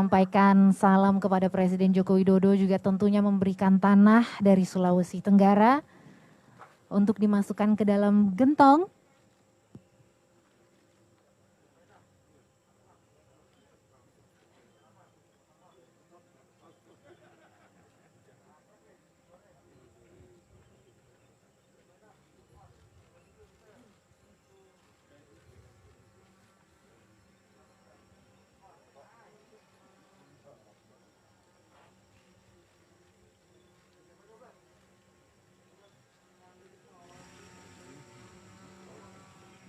menyampaikan salam kepada Presiden Joko Widodo, juga tentunya memberikan tanah dari Sulawesi Tenggara untuk dimasukkan ke dalam gentong.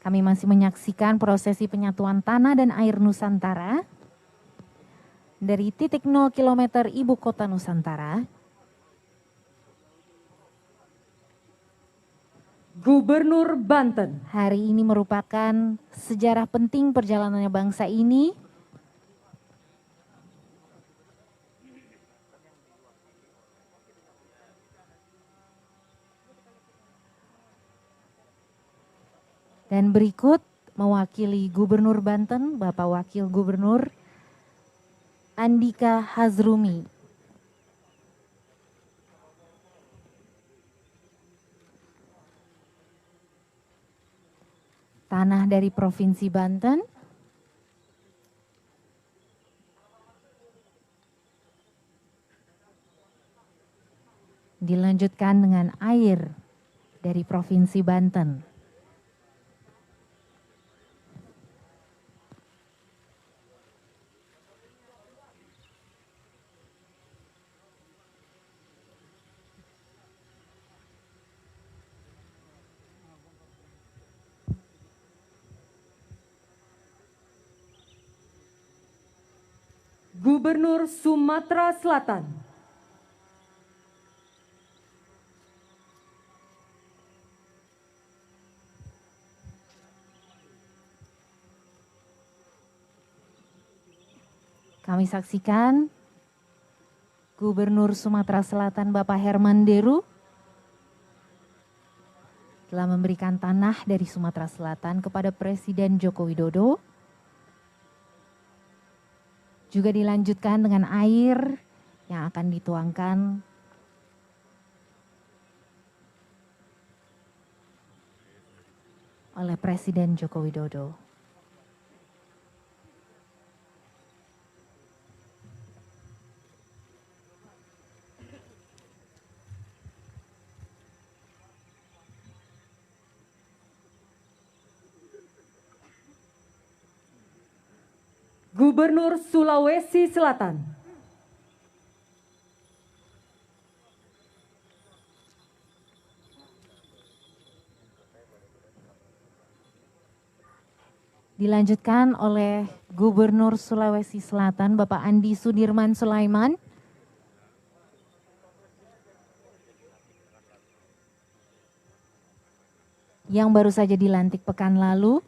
Kami masih menyaksikan prosesi penyatuan tanah dan air Nusantara dari titik 0 km Ibu Kota Nusantara. Gubernur Banten. Hari ini merupakan sejarah penting perjalanannya bangsa ini. Dan berikut mewakili Gubernur Banten, Bapak Wakil Gubernur Andika Hazrumi. Tanah dari Provinsi Banten. Dilanjutkan dengan air dari Provinsi Banten. Gubernur Sumatera Selatan. Kami saksikan Gubernur Sumatera Selatan Bapak Herman Deru telah memberikan tanah dari Sumatera Selatan kepada Presiden Joko Widodo. Juga dilanjutkan dengan air yang akan dituangkan oleh Presiden Joko Widodo. Gubernur Sulawesi Selatan. Dilanjutkan oleh Gubernur Sulawesi Selatan Bapak Andi Sudirman Sulaiman. Yang baru saja dilantik pekan lalu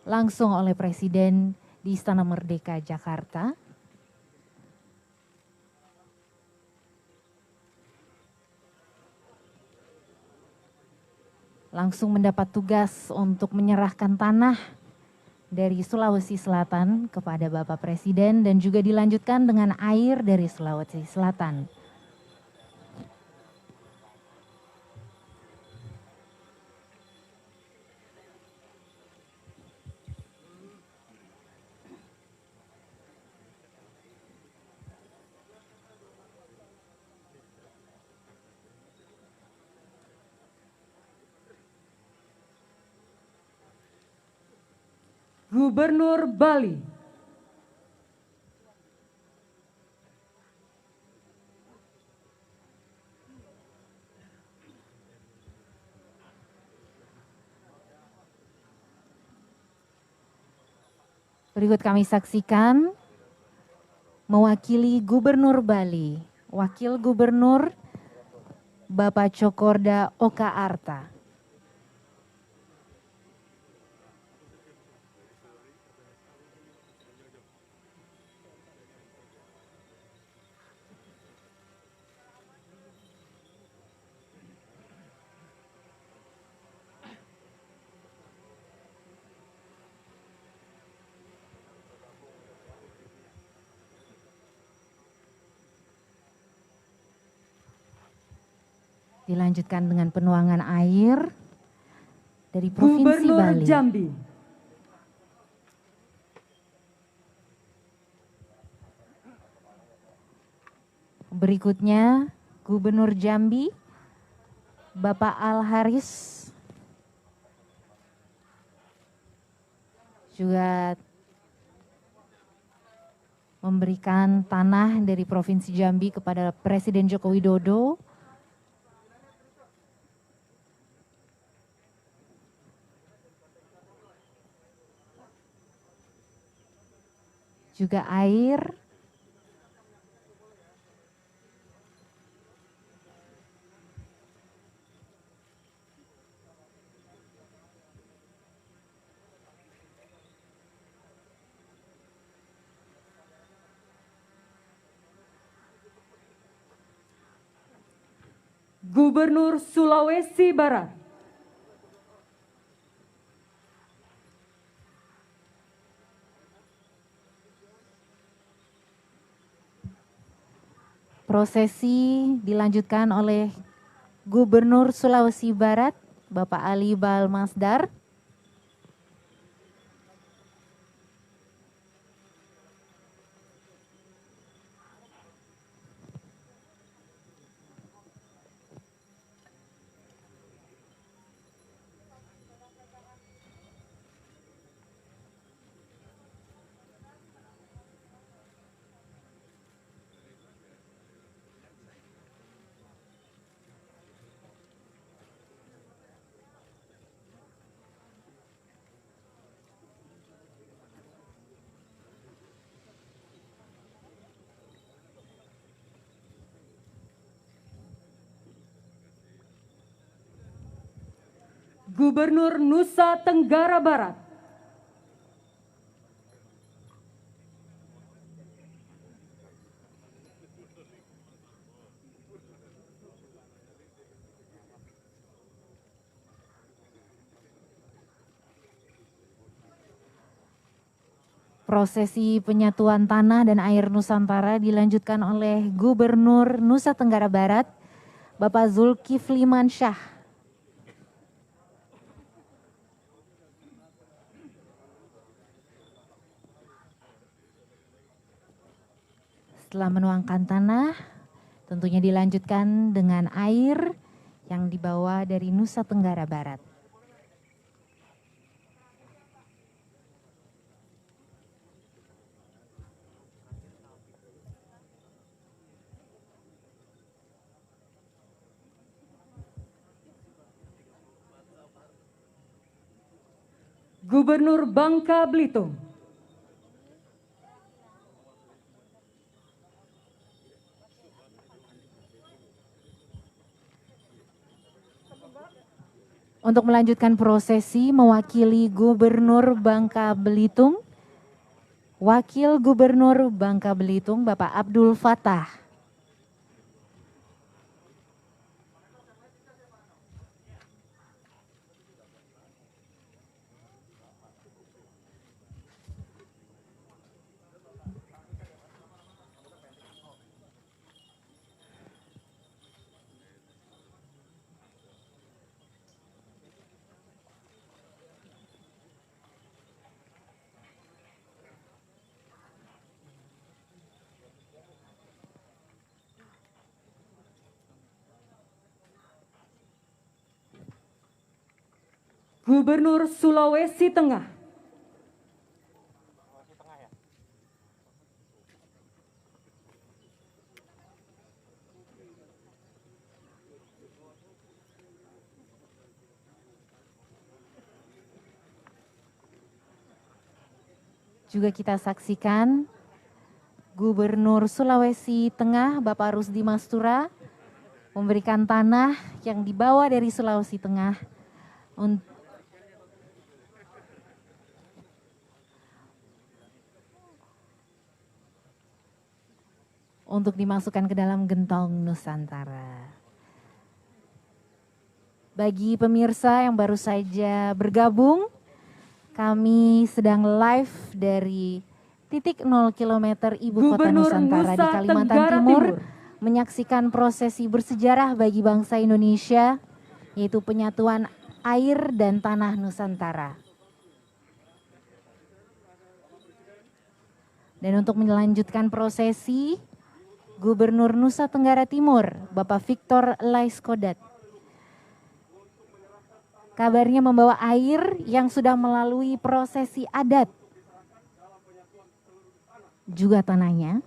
langsung oleh Presiden di Istana Merdeka Jakarta. Langsung mendapat tugas untuk menyerahkan tanah dari Sulawesi Selatan kepada Bapak Presiden dan juga dilanjutkan dengan air dari Sulawesi Selatan. Gubernur Bali. Berikut kami saksikan mewakili Gubernur Bali, Wakil Gubernur Bapak Cokorda Oka Arta. Dilanjutkan dengan penuangan air dari Provinsi Gubernur Bali. Jambi. Berikutnya Gubernur Jambi, Bapak Al Haris, juga memberikan tanah dari Provinsi Jambi kepada Presiden Joko Widodo. Juga air. Gubernur Sulawesi Barat. Prosesi dilanjutkan oleh Gubernur Sulawesi Barat, Bapak Ali Balmasdar. Gubernur Nusa Tenggara Barat. Prosesi penyatuan tanah dan air Nusantara dilanjutkan oleh Gubernur Nusa Tenggara Barat, Bapak Zulkifli Mansyah. Setelah menuangkan tanah, tentunya dilanjutkan dengan air yang dibawa dari Nusa Tenggara Barat. Gubernur Bangka Belitung. Untuk melanjutkan prosesi mewakili Gubernur Bangka Belitung, Wakil Gubernur Bangka Belitung Bapak Abdul Fattah. Gubernur Sulawesi Tengah. Juga kita saksikan Gubernur Sulawesi Tengah Bapak Rusdi Mastura memberikan tanah yang dibawa dari Sulawesi Tengah untuk dimasukkan ke dalam gentong Nusantara. Bagi pemirsa yang baru saja bergabung, kami sedang live dari titik 0 km Ibu Kota Gubernur Nusantara di Nusa Kalimantan Tenggara Timur, Timur. menyaksikan prosesi bersejarah bagi bangsa Indonesia, yaitu penyatuan air dan tanah Nusantara. Dan untuk melanjutkan prosesi, Gubernur Nusa Tenggara Timur, Bapak Victor Laiskodat, kabarnya membawa air yang sudah melalui prosesi adat, juga tanahnya,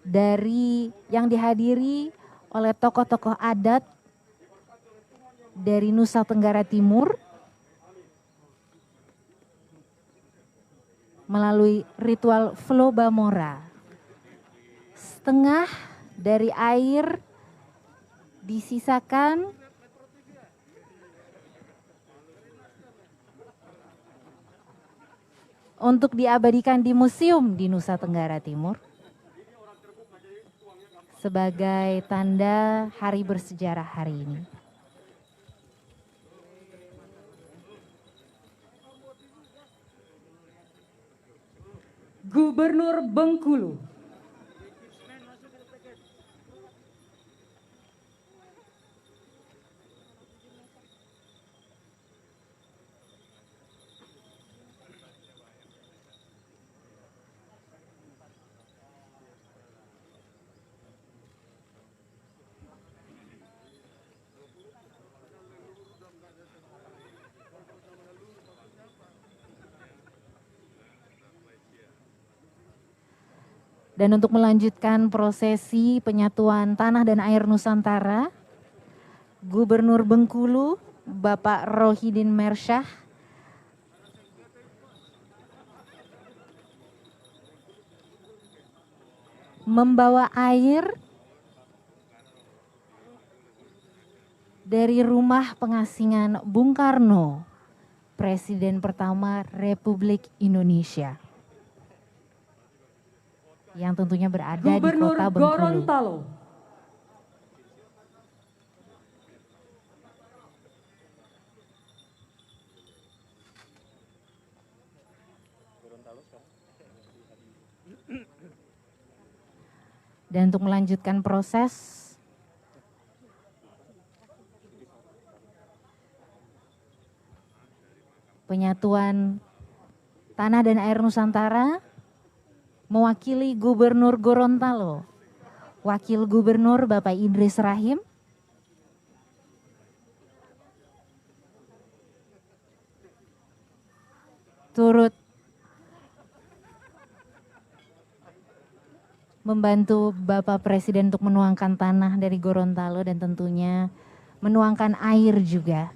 dari yang dihadiri oleh tokoh-tokoh adat dari Nusa Tenggara Timur, melalui ritual Flobamora. Setengah dari air disisakan untuk diabadikan di museum di Nusa Tenggara Timur sebagai tanda hari bersejarah hari ini. Gubernur Bengkulu, dan untuk melanjutkan prosesi penyatuan tanah dan air Nusantara, Gubernur Bengkulu, Bapak Rohidin Mersyah, membawa air dari rumah pengasingan Bung Karno, Presiden pertama Republik Indonesia, yang tentunya berada Gubernur di kota Bengkulu. Gorontalo, Dan untuk melanjutkan proses penyatuan tanah dan air Nusantara, mewakili Gubernur Gorontalo, Wakil Gubernur Bapak Idris Rahim, turut membantu Bapak Presiden untuk menuangkan tanah dari Gorontalo dan tentunya menuangkan air juga.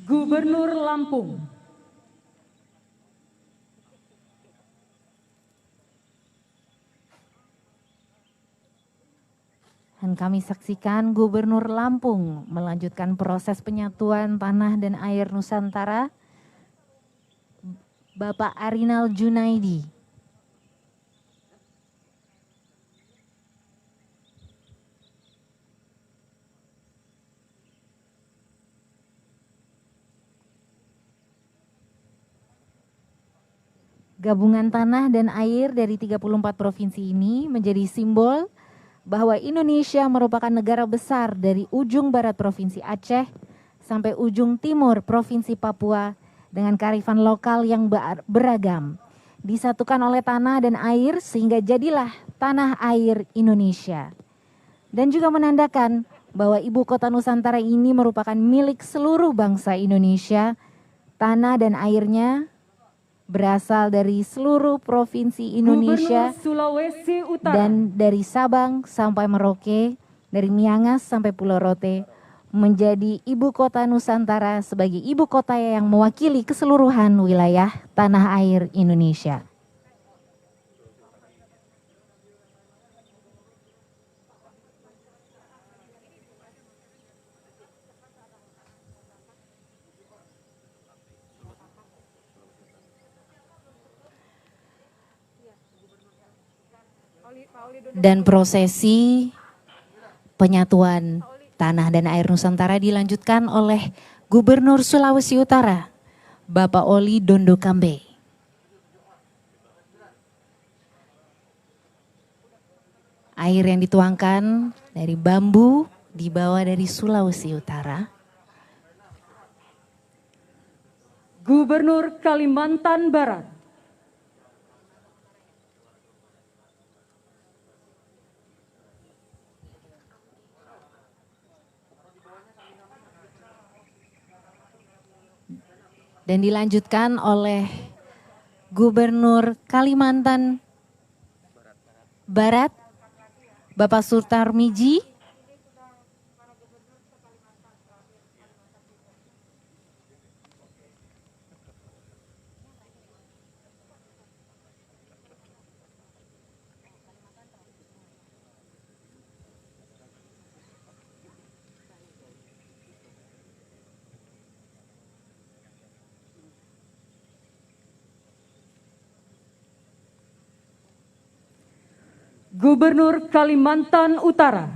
Gubernur Lampung, Dan kami saksikan Gubernur Lampung melanjutkan proses penyatuan tanah dan air Nusantara, Bapak Arinal Junaidi. Gabungan tanah dan air dari 34 provinsi ini menjadi simbol bahwa Indonesia merupakan negara besar dari ujung barat Provinsi Aceh sampai ujung timur Provinsi Papua dengan kearifan lokal yang beragam, disatukan oleh tanah dan air sehingga jadilah tanah air Indonesia. Dan juga menandakan bahwa ibu kota Nusantara ini merupakan milik seluruh bangsa Indonesia. Tanah dan airnya berasal dari seluruh provinsi Indonesia, Gubernur Sulawesi Utara, dan dari Sabang sampai Merauke, dari Miangas sampai Pulau Rote, menjadi ibu kota Nusantara sebagai ibu kota yang mewakili keseluruhan wilayah tanah air Indonesia. Dan prosesi penyatuan tanah dan air Nusantara dilanjutkan oleh Gubernur Sulawesi Utara, Bapak Oli Dondo Kambe. Air yang dituangkan dari bambu dibawa dari Sulawesi Utara. Gubernur Kalimantan Barat, dan dilanjutkan oleh Gubernur Kalimantan Barat, Bapak Surtar Miji. Gubernur Kalimantan Utara,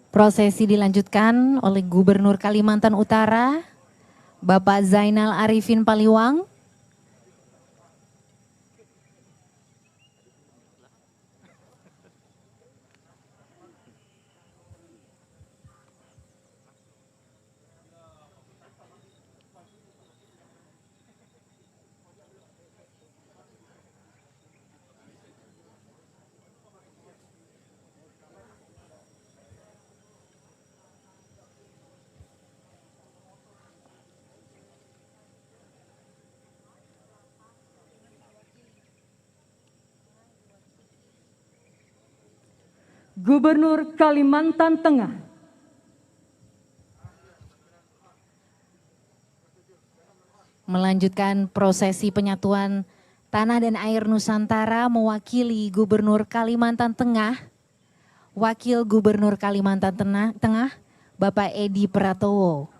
Prosesi dilanjutkan oleh Gubernur Kalimantan Utara, Bapak Zainal Arifin Paliwang. Gubernur Kalimantan Tengah, Melanjutkan prosesi penyatuan tanah dan air Nusantara mewakili Gubernur Kalimantan Tengah, Wakil Gubernur Kalimantan Tengah, Bapak Edi Pratowo.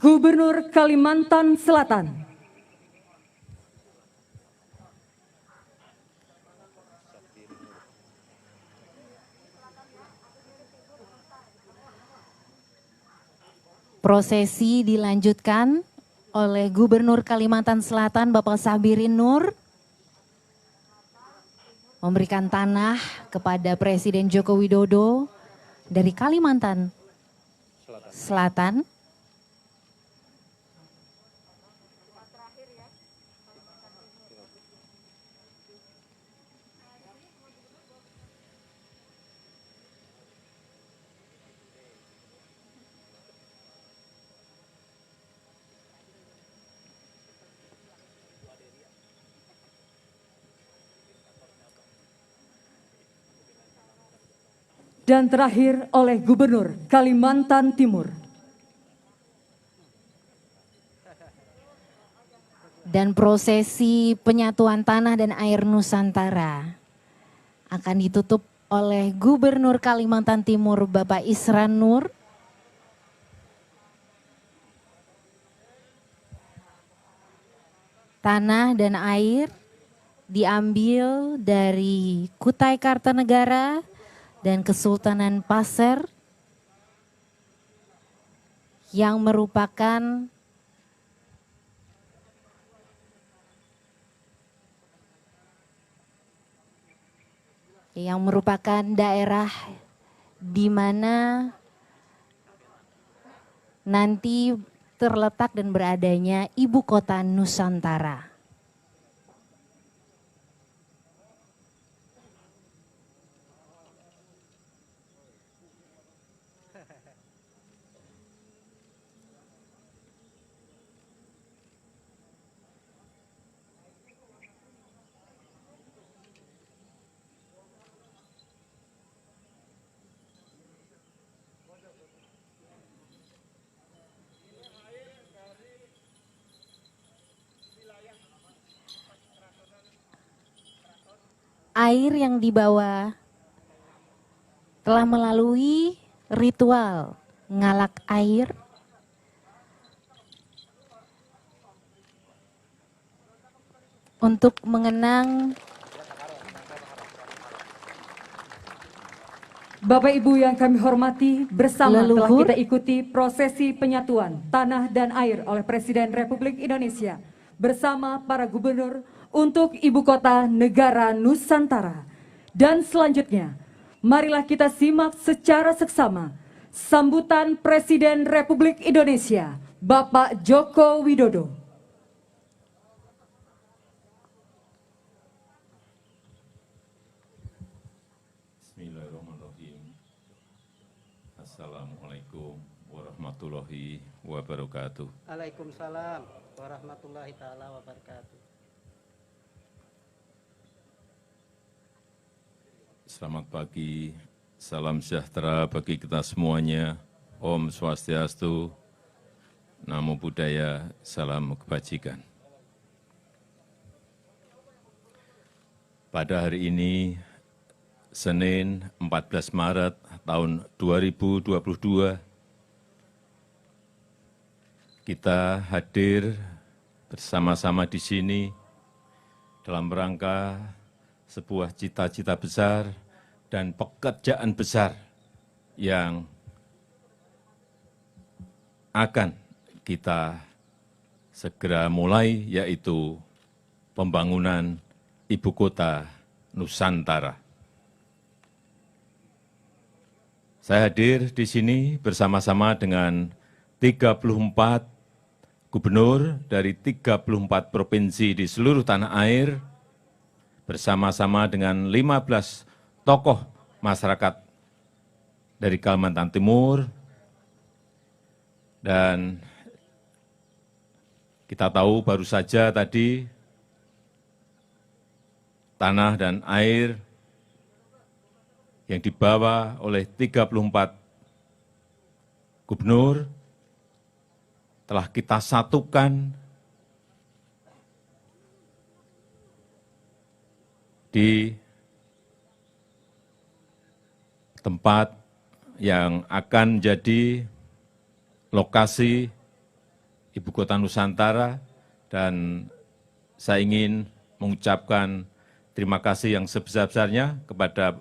Gubernur Kalimantan Selatan, Prosesi dilanjutkan oleh Gubernur Kalimantan Selatan Bapak Sabirin Nur memberikan tanah kepada Presiden Joko Widodo dari Kalimantan Selatan. dan terakhir oleh Gubernur Kalimantan Timur. Dan prosesi penyatuan tanah dan air Nusantara akan ditutup oleh Gubernur Kalimantan Timur Bapak Isran Nur. Tanah dan air diambil dari Kutai Kartanegara dan Kesultanan Pasir yang merupakan daerah di mana nanti terletak dan beradanya ibu kota Nusantara. Air yang dibawa telah melalui ritual ngalak air untuk mengenang Bapak Ibu yang kami hormati, bersama telah Leluhur. kita ikuti prosesi penyatuan tanah dan air oleh Presiden Republik Indonesia bersama para gubernur untuk Ibu Kota Negara Nusantara. Dan selanjutnya, marilah kita simak secara seksama sambutan Presiden Republik Indonesia, Bapak Joko Widodo. Bismillahirrahmanirrahim. Assalamualaikum warahmatullahi wabarakatuh. Waalaikumsalam warahmatullahi taala wabarakatuh. Selamat pagi, salam sejahtera bagi kita semuanya. Om Swastiastu, Namo Buddhaya, salam kebajikan. Pada hari ini, Senin 14 Maret tahun 2022, kita hadir bersama-sama di sini dalam rangka sebuah cita-cita besar dan pekerjaan besar yang akan kita segera mulai, yaitu pembangunan Ibu Kota Nusantara. Saya hadir di sini bersama-sama dengan 34 gubernur dari 34 provinsi di seluruh tanah air, bersama-sama dengan 15 tokoh masyarakat dari Kalimantan Timur, dan kita tahu baru saja tadi tanah dan air yang dibawa oleh 34 gubernur telah kita satukan di tempat yang akan menjadi lokasi Ibu Kota Nusantara, dan saya ingin mengucapkan terima kasih yang sebesar-besarnya kepada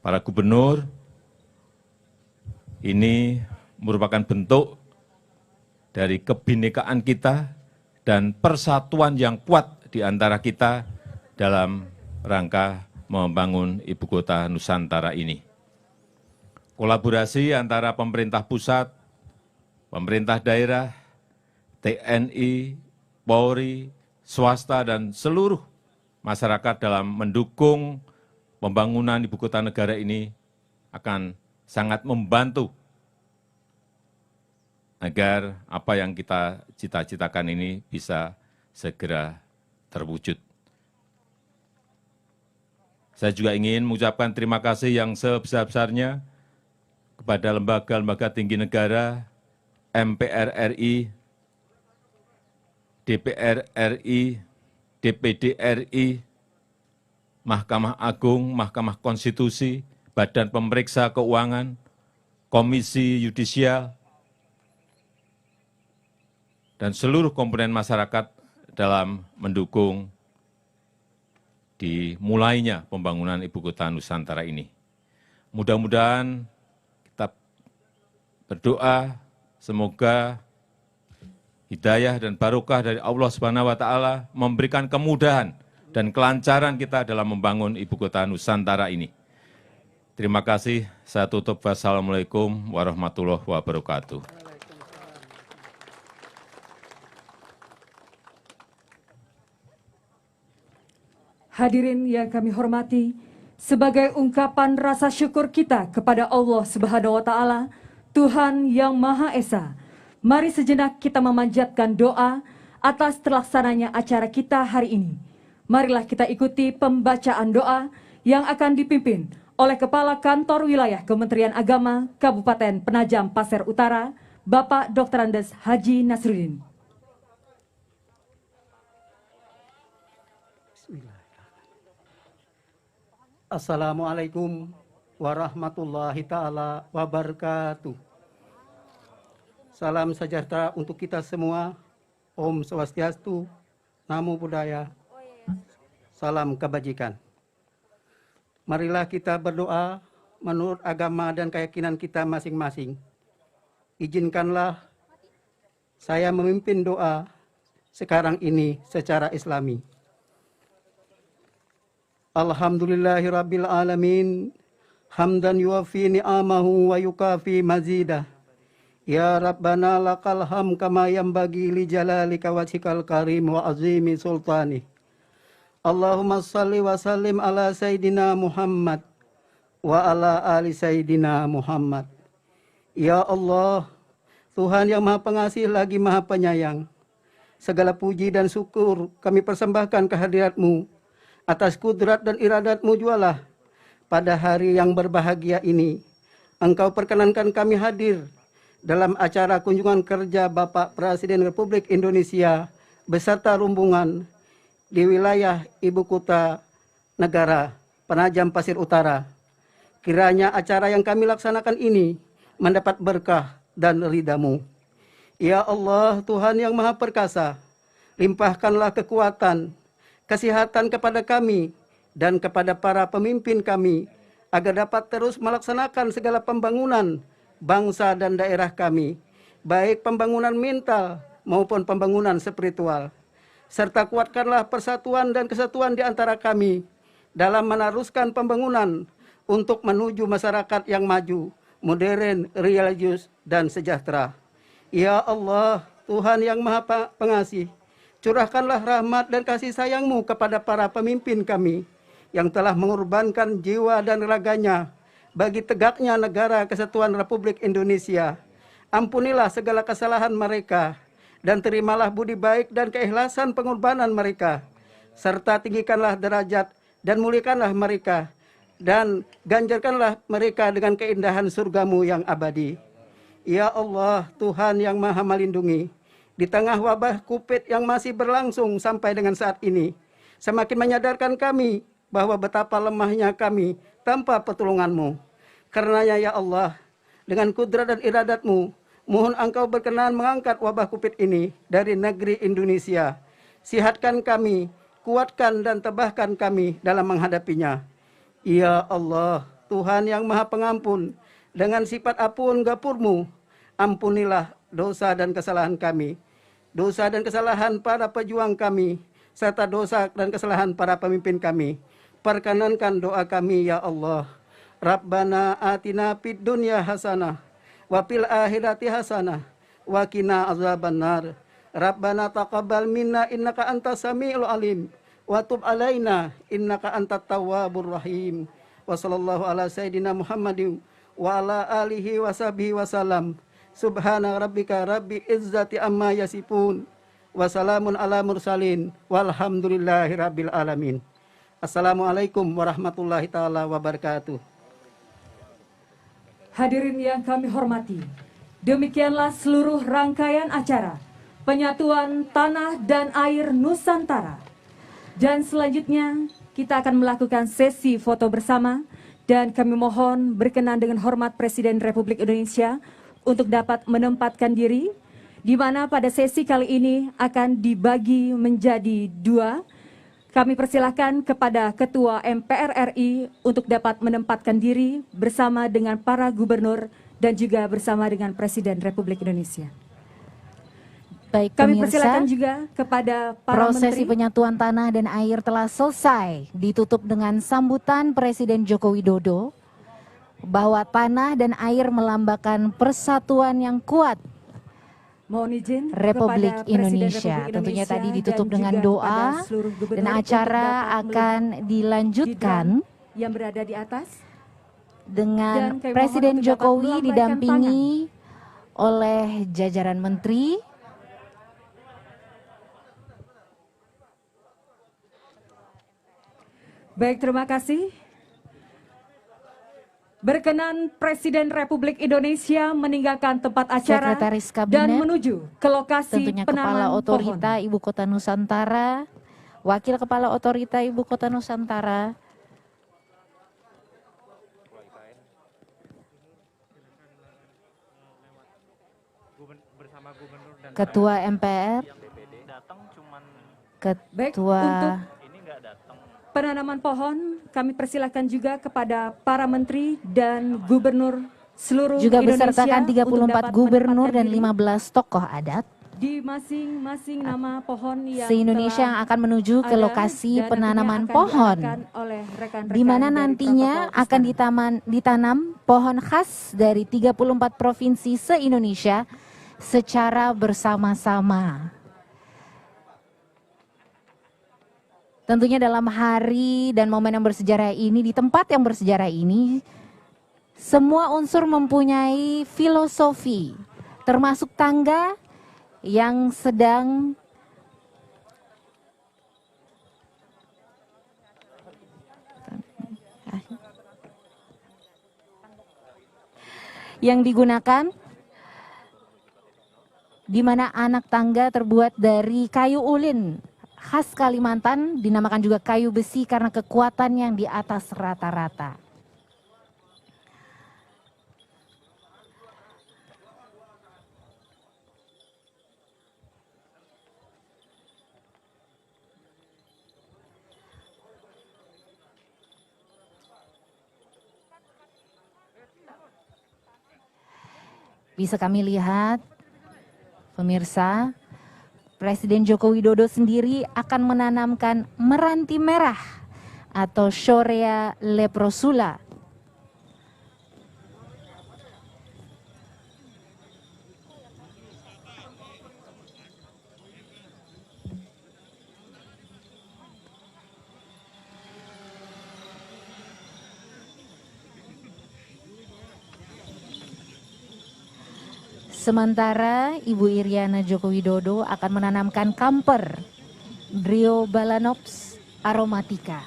para gubernur. Ini merupakan bentuk dari kebinekaan kita dan persatuan yang kuat di antara kita dalam rangka membangun Ibu Kota Nusantara ini. Kolaborasi antara pemerintah pusat, pemerintah daerah, TNI, Polri, swasta, dan seluruh masyarakat dalam mendukung pembangunan Ibu Kota Negara ini akan sangat membantu agar apa yang kita cita-citakan ini bisa segera terwujud. Saya juga ingin mengucapkan terima kasih yang sebesar-besarnya kepada lembaga-lembaga tinggi negara, MPR RI, DPR RI, DPD RI, Mahkamah Agung, Mahkamah Konstitusi, Badan Pemeriksa Keuangan, Komisi Yudisial, dan seluruh komponen masyarakat dalam mendukung dimulainya pembangunan Ibu Kota Nusantara ini. Mudah-mudahan kita berdoa semoga hidayah dan barokah dari Allah Subhanahu wa taala memberikan kemudahan dan kelancaran kita dalam membangun Ibu Kota Nusantara ini. Terima kasih. Saya tutup. Wassalamualaikum warahmatullahi wabarakatuh. Hadirin yang kami hormati, sebagai ungkapan rasa syukur kita kepada Allah Subhanahu wa Ta'ala, Tuhan yang Maha Esa, mari sejenak kita memanjatkan doa atas terlaksananya acara kita hari ini. Marilah kita ikuti pembacaan doa yang akan dipimpin oleh Kepala Kantor Wilayah Kementerian Agama Kabupaten Penajam Pasir Utara, Bapak Dr. Andes Haji Nasruddin. Assalamualaikum warahmatullahi ta'ala wabarakatuh. Salam sejahtera untuk kita semua. Om Swastiastu, Namo Buddhaya, salam kebajikan. Marilah kita berdoa menurut agama dan keyakinan kita masing-masing. Izinkanlah saya memimpin doa sekarang ini secara Islami. Alhamdulillahirabbil alamin, hamdan yuwafi ni'amahu wa yukafi mazidah. Ya Rabbana lakal ham kama yanbaghi li jalalika wajhikal karim wa azimi sultani. Allahumma salli wa sallim ala Sayyidina Muhammad wa ala ali Sayyidina Muhammad. Ya Allah, Tuhan yang Maha Pengasih lagi Maha Penyayang, segala puji dan syukur kami persembahkan kehadirat-Mu. Atas kudrat dan iradat-Mu jualah pada hari yang berbahagia ini, Engkau perkenankan kami hadir dalam acara kunjungan kerja Bapak Presiden Republik Indonesia beserta rombongan di wilayah Ibu Kota Negara Penajam Pasir Utara. Kiranya acara yang kami laksanakan ini mendapat berkah dan ridha-Mu. Ya Allah, Tuhan yang Maha Perkasa, limpahkanlah kekuatan, kesehatan kepada kami dan kepada para pemimpin kami agar dapat terus melaksanakan segala pembangunan bangsa dan daerah kami, baik pembangunan mental maupun pembangunan spiritual. Serta kuatkanlah persatuan dan kesatuan di antara kami dalam meneruskan pembangunan untuk menuju masyarakat yang maju, modern, religius, dan sejahtera. Ya Allah, Tuhan yang Maha Pengasih, curahkanlah rahmat dan kasih sayang-Mu kepada para pemimpin kami yang telah mengorbankan jiwa dan raganya bagi tegaknya negara kesatuan Republik Indonesia. Ampunilah segala kesalahan mereka dan terimalah budi baik dan keikhlasan pengorbanan mereka, serta tinggikanlah derajat dan muliakanlah mereka, dan ganjarkanlah mereka dengan keindahan surga-Mu yang abadi. Ya Allah, Tuhan yang Maha Melindungi, di tengah wabah COVID yang masih berlangsung sampai dengan saat ini, semakin menyadarkan kami bahwa betapa lemahnya kami tanpa pertolongan-Mu. Karenanya ya Allah, dengan kudrat dan iradat-Mu, mohon Engkau berkenan mengangkat wabah COVID ini dari negeri Indonesia. Sihatkan kami, kuatkan dan tabahkan kami dalam menghadapinya. Ya Allah, Tuhan yang Maha Pengampun, dengan sifat ampun gapur-Mu, ampunilah dosa dan kesalahan kami, dosa dan kesalahan para pejuang kami, serta dosa dan kesalahan para pemimpin kami. Perkenankan doa kami ya Allah. Rabbana atina fid dunya hasanah wa fil akhirati hasanah wa qina azabannar. Rabbana taqabbal minna innaka antas samiul alim wa tub alaina innaka antat tawwabur rahim. Wa sallallahu ala sayidina Muhammadin wa ala alihi wa sahbihi wasallam. Subhana rabbika rabbi izzati amma yasifun. Wassalamun ala mursalin. Walhamdulillahi rabbil alamin. Assalamualaikum warahmatullahi ta'ala wabarakatuh. Hadirin yang kami hormati, demikianlah seluruh rangkaian acara Penyatuan Tanah dan Air Nusantara. Dan selanjutnya kita akan melakukan sesi foto bersama, dan kami mohon berkenan dengan hormat Presiden Republik Indonesia untuk dapat menempatkan diri, di mana pada sesi kali ini akan dibagi menjadi dua. Kami persilahkan kepada Ketua MPR RI untuk dapat menempatkan diri bersama dengan para gubernur dan juga bersama dengan Presiden Republik Indonesia. Baik, Kami pemirsa, persilakan juga kepada para prosesi menteri. penyatuan tanah dan air telah selesai, ditutup dengan sambutan Presiden Joko Widodo bahwa tanah dan air melambangkan persatuan yang kuat Mohon izin Republik kepada Presiden Indonesia. Republik Tentunya Indonesia tadi ditutup dan dengan juga doa kepada seluruh gubernur dan untuk acara dapat akan melihat dilanjutkan gibran yang berada di atas. dengan Dan kami mohon Presiden untuk dapat Jokowi melambaikan didampingi oleh jajaran menteri. Baik, terima kasih. Berkenan Presiden Republik Indonesia meninggalkan tempat acara Sekretaris Kabinet, dan menuju ke lokasi tentunya Kepala penanaman Otorita pohon. Ibu Kota Nusantara, Wakil Kepala Otorita Ibu Kota Nusantara, Ketua MPR, Baik, Ketua untuk penanaman pohon kami persilakan juga kepada para menteri dan gubernur seluruh juga Indonesia besertakan untuk 34 dapat gubernur dan menempatkan 15 tokoh adat diri di masing-masing nama pohon yang se-Indonesia yang telah akan menuju ke ada lokasi dan penanaman nantinya akan pohon, diarahkan oleh rekan-rekan di mana dari nantinya protokol akan istana. ditanam pohon khas dari 34 provinsi se-Indonesia secara bersama-sama. Tentunya dalam hari dan momen yang bersejarah ini, di tempat yang bersejarah ini, semua unsur mempunyai filosofi, termasuk tangga yang sedang yang digunakan, di mana anak tangga terbuat dari kayu ulin khas Kalimantan, dinamakan juga kayu besi karena kekuatan yang di atas rata-rata. Bisa kami lihat, pemirsa, Presiden Joko Widodo sendiri akan menanamkan meranti merah atau Shorea leprosula. Sementara Ibu Iriana Joko Widodo akan menanamkan kamper Driobalanops aromatica.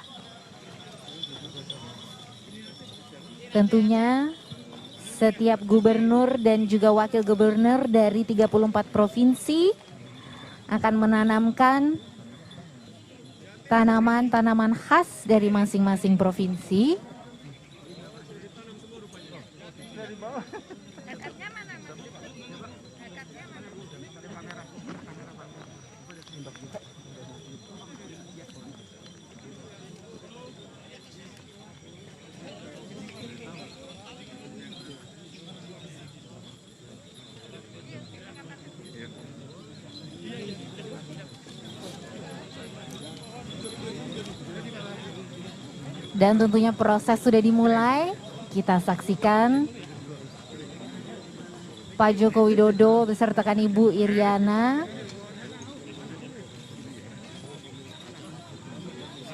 Tentunya setiap gubernur dan juga wakil gubernur dari 34 provinsi akan menanamkan tanaman-tanaman khas dari masing-masing provinsi. Dan tentunya proses sudah dimulai, kita saksikan Pak Joko Widodo besertakan Ibu Iriana.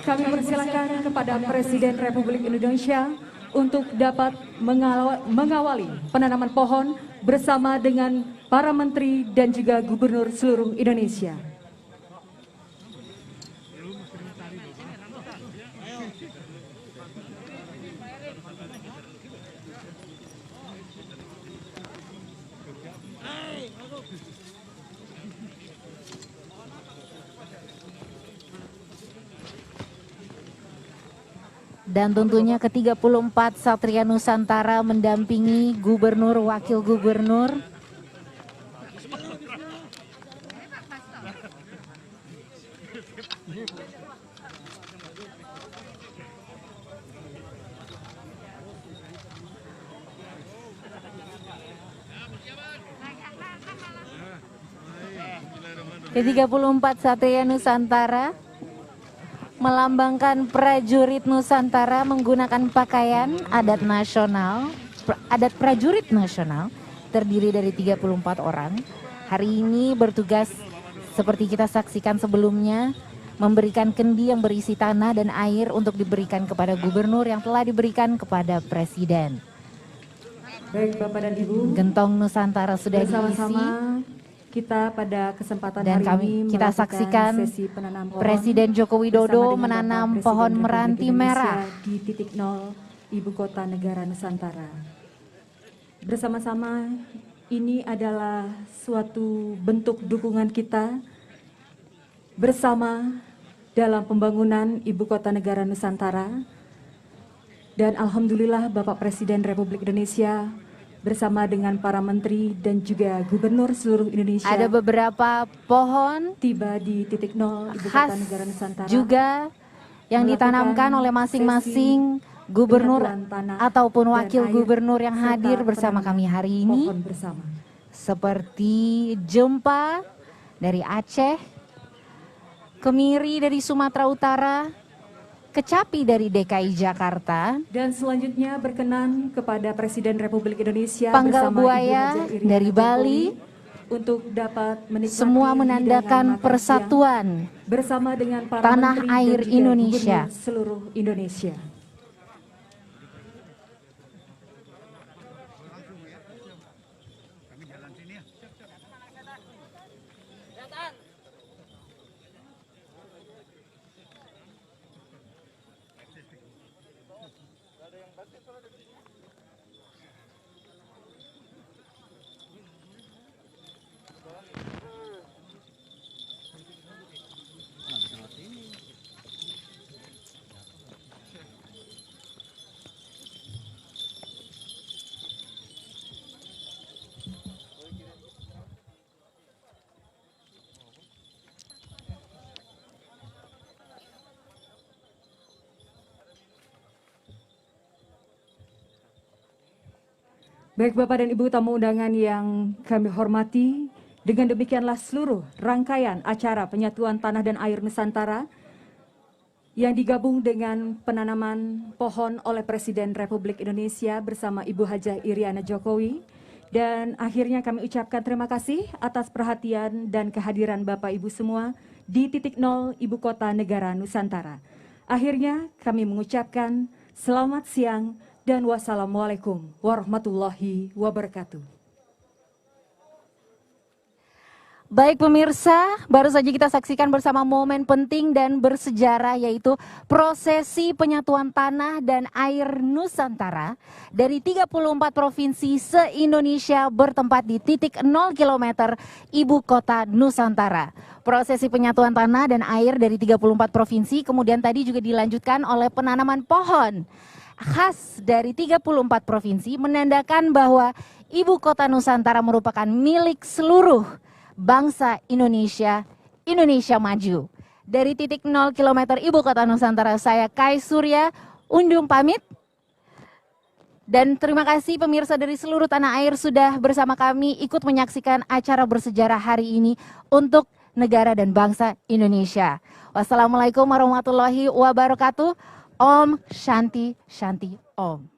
Kami persilakan kepada Presiden Republik Indonesia untuk dapat mengawali penanaman pohon bersama dengan para menteri dan juga gubernur seluruh Indonesia. Dan tentunya ke-34 Satria Nusantara mendampingi gubernur, wakil gubernur. Ke-34 Satria Nusantara melambangkan prajurit Nusantara menggunakan pakaian adat nasional, adat prajurit nasional terdiri dari 34 orang. hari ini bertugas seperti kita saksikan sebelumnya, memberikan kendi yang berisi tanah dan air untuk diberikan kepada gubernur yang telah diberikan kepada presiden. Baik Bapak dan Ibu, Gentong Nusantara sudah bersama-sama diisi kita pada kesempatan dan hari ini kita melakukan saksikan sesi penanam pohon Presiden Joko bersama Widodo dengan menanam Bapak pohon Presiden meranti Republik merah. Indonesia di titik nol Ibu Kota Negara Nusantara. Bersama-sama ini adalah suatu bentuk dukungan kita bersama dalam pembangunan Ibu Kota Negara Nusantara. Dan alhamdulillah Bapak Presiden Republik Indonesia bersama dengan para menteri dan juga gubernur seluruh Indonesia Ada beberapa pohon tiba di titik nol Ibu khas Kota Negara Nusantara juga yang melakukan ditanamkan oleh masing-masing gubernur penyatuan tanah ataupun dan wakil air, gubernur yang serta hadir bersama penanaman kami hari ini, pohon bersama. seperti Jempa dari Aceh, Kemiri dari Sumatera Utara, Kecapi dari DKI Jakarta, Dan selanjutnya berkenan kepada Presiden Republik Indonesia Panggal bersama Buaya Ibu Hajar Iriana dari Bali, Jokowi untuk dapat menikmati semua hidangan menandakan makan siang persatuan bersama dengan para tanah menteri air dan juga Indonesia. gubernur seluruh Indonesia. Baik Bapak dan Ibu tamu undangan yang kami hormati, dengan demikianlah seluruh rangkaian acara penyatuan tanah dan air Nusantara yang digabung dengan penanaman pohon oleh Presiden Republik Indonesia bersama Ibu Hajar Iriana Jokowi. Dan akhirnya kami ucapkan terima kasih atas perhatian dan kehadiran Bapak Ibu semua di titik nol Ibu Kota Negara Nusantara. Akhirnya kami mengucapkan selamat siang dan wassalamualaikum warahmatullahi wabarakatuh. Baik pemirsa, baru saja kita saksikan bersama momen penting dan bersejarah yaitu prosesi penyatuan tanah dan air Nusantara dari 34 provinsi se-Indonesia bertempat di titik 0 km Ibu Kota Nusantara. Prosesi penyatuan tanah dan air dari 34 provinsi kemudian tadi juga dilanjutkan oleh penanaman pohon khas dari 34 provinsi menandakan bahwa Ibu Kota Nusantara merupakan milik seluruh bangsa Indonesia, Indonesia maju. Dari titik 0 km Ibu Kota Nusantara, saya Kai Surya undur pamit. Dan terima kasih pemirsa dari seluruh tanah air sudah bersama kami ikut menyaksikan acara bersejarah hari ini untuk negara dan bangsa Indonesia. Wassalamualaikum warahmatullahi wabarakatuh. Om Shanti Shanti Om.